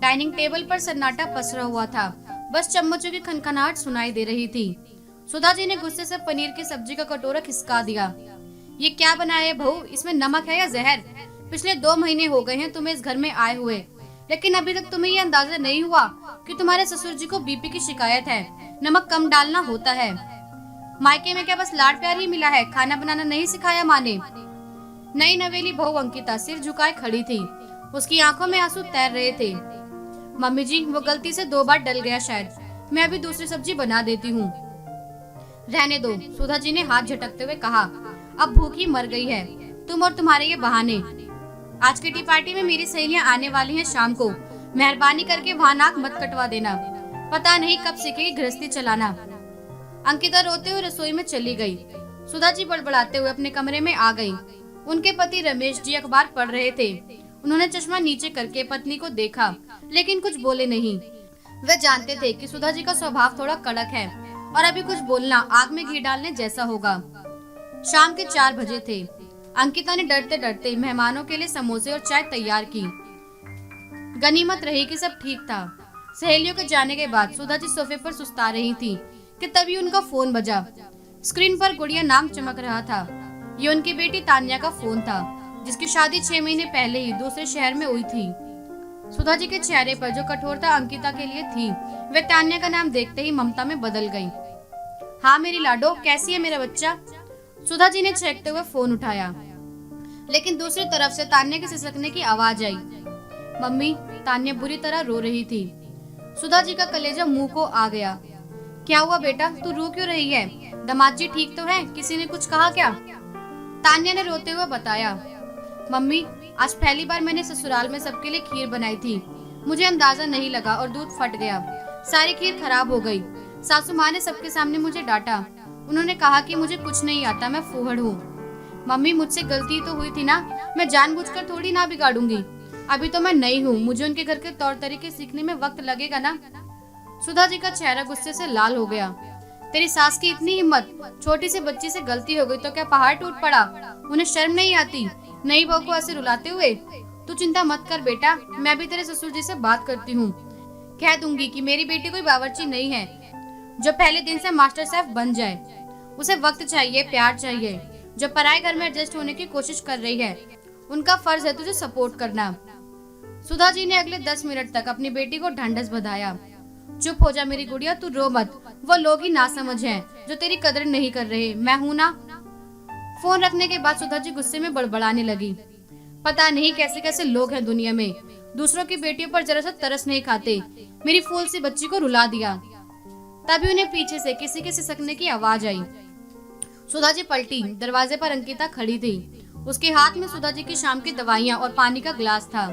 Dining table पर सन्नाटा पसरा हुआ था। बस चम्मचों की खनखनाहट सुनाई दे रही थी। सुधा जी ने गुस्से से पनीर की सब्जी का कटोरा खिसका दिया। ये क्या बनाया है बहू? इसमें नमक है या जहर? पिछले 2 महीने हो गए हैं तुम्हें इस घर में आए हुए, लेकिन अभी तक तुम्हें ये अंदाजा नहीं हुआ कि तुम्हारे ससुर जी को बीपी की शिकायत है। नमक कम डालना होता है। मायके में क्या बस लाड प्यार ही मिला है? खाना बनाना नहीं सिखाया माँ ने? नई नवेली बहू अंकिता सिर झुकाए खड़ी थी। उसकी आंखों में आंसू तैर रहे थे। मम्मी जी, वो गलती से 2 बार डल गया शायद। मैं अभी दूसरी सब्जी बना देती हूँ। रहने दो, सुधा जी ने हाथ झटकते हुए कहा। अब भूखी मर गई है, तुम और तुम्हारे ये बहाने। आज की टी पार्टी में मेरी सहेलियां आने वाली हैं शाम को। मेहरबानी करके वहां नाक मत कटवा देना। पता नहीं कब सीखेगी गृहस्थी चलाना। अंकिता रोते हुए रसोई में चली गई। सुधा जी बड़बड़ाते हुए अपने कमरे में आ गई। उनके पति रमेश जी अखबार पढ़ रहे थे। उन्होंने चश्मा नीचे करके पत्नी को देखा, लेकिन कुछ बोले नहीं। वे जानते थे कि सुधा जी का स्वभाव थोड़ा कड़क है और अभी कुछ बोलना आग में घी डालने जैसा होगा। शाम के 4 बजे थे। अंकिता ने डरते डरते मेहमानों के लिए समोसे और चाय तैयार की। गनीमत रही कि सब ठीक था। सहेलियों के जाने के बाद सुधा जी सोफे पर सुस्ता रही थी कि तभी उनका फोन बजा। स्क्रीन पर गुड़िया नाम चमक रहा था। ये उनकी बेटी तान्या का फोन था, जिसकी शादी 6 महीने पहले ही दूसरे शहर में हुई थी। सुधा जी के चेहरे पर जो कठोरता अंकिता के लिए थी, वे तान्या का नाम देखते ही ममता में बदल गई। हाँ मेरी लाडो, कैसी है मेरा बच्चा? सुधा जी ने चहकते हुए फोन उठाया, लेकिन दूसरी तरफ से तान्या के सिसकने की आवाज आई। मम्मी, तान्या बुरी तरह रो रही थी। सुधा जी का कलेजा मुंह को आ गया। क्या हुआ बेटा, तू रो क्यों रही है? दामाद जी ठीक तो है? किसी ने कुछ कहा क्या? तान्या ने रोते हुए बताया। मम्मी, आज पहली बार मैंने ससुराल में सबके लिए खीर बनाई थी। मुझे अंदाजा नहीं लगा और दूध फट गया। सारी खीर खराब हो गई। सासू माँ ने सबके सामने मुझे डांटा। उन्होंने कहा कि मुझे कुछ नहीं आता, मैं फूहड़ हूँ। मम्मी, मुझसे गलती तो हुई थी ना, मैं जानबूझकर थोड़ी ना बिगाड़ूंगी। अभी तो मैं नई हूँ, मुझे उनके घर के तौर तरीके सीखने में वक्त लगेगा ना। सुधा जी का चेहरा गुस्से से लाल हो गया। तेरी सास की इतनी हिम्मत? छोटी सी बच्ची से गलती हो गई तो क्या पहाड़ टूट पड़ा? उन्हें शर्म नहीं आती नई बहू को ऐसे रुलाते हुए? तू चिंता मत कर बेटा, मैं भी तेरे ससुर जी से बात करती हूँ। कह दूंगी कि मेरी बेटी कोई बावर्ची नहीं है जो पहले दिन से मास्टर शेफ बन जाए। उसे वक्त चाहिए, प्यार चाहिए। जो पराए घर में एडजस्ट होने की कोशिश कर रही है, उनका फर्ज है तुझे सपोर्ट करना। सुधा जी ने अगले 10 मिनट तक अपनी बेटी को ढांढस बंधाया। चुप हो जा मेरी गुड़िया, तू रो मत। वो लोग ही नासमझ हैं जो तेरी कदर नहीं कर रहे, मैं हूं ना। फोन रखने के बाद सुधा जी गुस्से में बड़बड़ाने लगी। पता नहीं कैसे कैसे लोग हैं दुनिया में, दूसरों की बेटियों पर जरा सा तरस नहीं खाते। मेरी फूल सी बच्ची को रुला दिया। तभी उन्हें पीछे से किसी के सिसकने की आवाज आई। सुधा जी पलटी। दरवाजे पर अंकिता खड़ी थी। उसके हाथ में सुधा जी की शाम की दवाइयां और पानी का ग्लास था।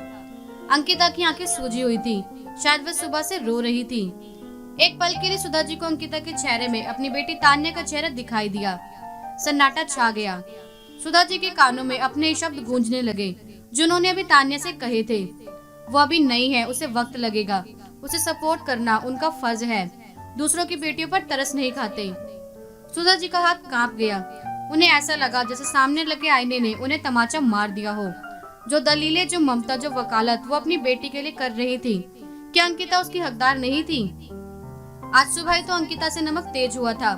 अंकिता की आंखें सूजी हुई थी, शायद वह सुबह से रो रही थी। एक पल के लिए सुधा जी को अंकिता के चेहरे में अपनी बेटी तान्या का चेहरा दिखाई दिया। सन्नाटा छा गया। सुधा जी के कानों में अपने शब्द गूंजने लगे जो उन्होंने अभी तान्या से कहे थे। वो अभी नई है, उसे वक्त लगेगा। उसे सपोर्ट करना उनका फर्ज है। दूसरों की बेटियों पर तरस नहीं खाते। सुधा जी का हाथ कांप गया। उन्हें ऐसा लगा जैसे सामने लगे आईने ने उन्हें तमाचा मार दिया हो। जो दलीलें, जो ममता, जो वकालत वो अपनी बेटी के लिए कर रही थी, क्या अंकिता उसकी हकदार नहीं थी? आज सुबह ही तो अंकिता से नमक तेज हुआ था,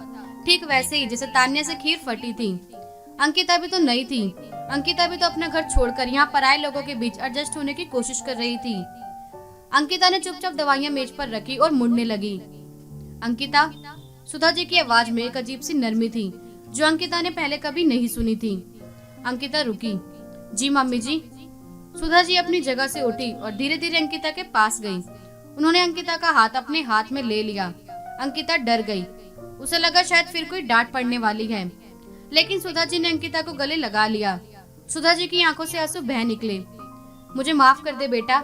ठीक वैसे ही जैसे तान्या से खीर फटी थी। अंकिता भी तो नई थी। अंकिता भी तो अपना घर छोड़कर यहाँ पराए लोगों के बीच एडजस्ट होने की कोशिश कर रही थी। अंकिता ने चुपचाप दवाइयां मेज पर रखी और मुड़ने लगी। अंकिता, सुधा जी की आवाज में एक अजीब सी नरमी थी जो अंकिता ने पहले कभी नहीं सुनी थी। अंकिता रुकी। जी मम्मी जी। सुधा जी अपनी जगह से उठी और धीरे धीरे अंकिता के पास गई। उन्होंने अंकिता का हाथ अपने हाथ में ले लिया। अंकिता डर गई। उसे लगा शायद फिर कोई डांट पड़ने वाली है, लेकिन सुधा जी ने अंकिता को गले लगा लिया। सुधा जी की आंखों से आंसू बह निकले। मुझे माफ कर दे बेटा,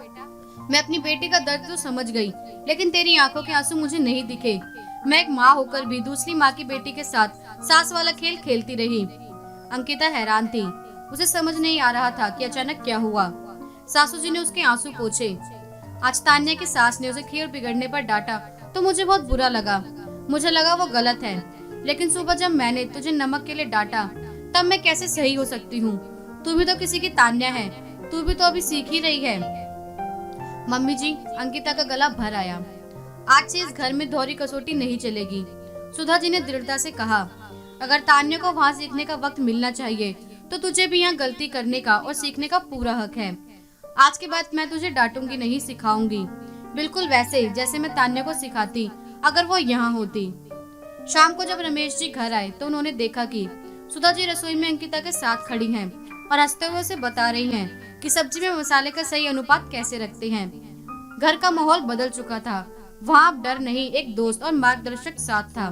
मैं अपनी बेटी का दर्द तो समझ गई, लेकिन तेरी आंखों के आंसू मुझे नहीं दिखे। मैं एक माँ होकर भी दूसरी माँ की बेटी के साथ सास वाला खेल खेलती रही। अंकिता हैरान थी। उसे समझ नहीं आ रहा था कि अचानक क्या हुआ। सासू जी ने उसके आंसू पोंछे। आज तान्या की सास ने उसे खीर बिगड़ने पर डांटा तो मुझे बहुत बुरा लगा। मुझे लगा वो गलत है, लेकिन सुबह जब मैंने तुझे नमक के लिए डांटा तब मैं कैसे सही हो सकती हूँ? तू भी तो किसी की तान्या है, तू भी तो अभी सीख ही रही है। मम्मी जी, अंकिता का गला भर आया। आज से इस घर में दोहरी कसौटी नहीं चलेगी। सुधा जी ने दृढ़ता से कहा, अगर तान्या को वहाँ सीखने का वक्त मिलना चाहिए तो तुझे भी यहाँ गलती करने का और सीखने का पूरा हक है। आज के बाद मैं तुझे डांटूंगी नहीं, सिखाऊंगी, बिल्कुल वैसे जैसे मैं तान्या को सिखाती अगर वो यहाँ होती। शाम को जब रमेश जी घर आए तो उन्होंने देखा कि सुधा जी रसोई में अंकिता के साथ खड़ी हैं और हंसते हुए उसे बता रही हैं कि सब्जी में मसाले का सही अनुपात कैसे रखते हैं। घर का माहौल बदल चुका था। वहाँ अब डर नहीं, एक दोस्त और मार्गदर्शक साथ था।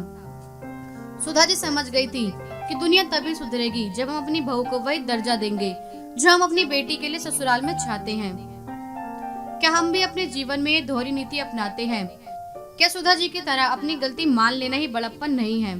सुधा जी समझ गई थी कि दुनिया तभी सुधरेगी जब हम अपनी बहू को वही दर्जा देंगे जो हम अपनी बेटी के लिए ससुराल में चाहते हैं। क्या हम भी अपने जीवन में ये दोहरी नीति अपनाते हैं? क्या सुधा जी की तरह अपनी गलती मान लेना ही बड़प्पन नहीं है?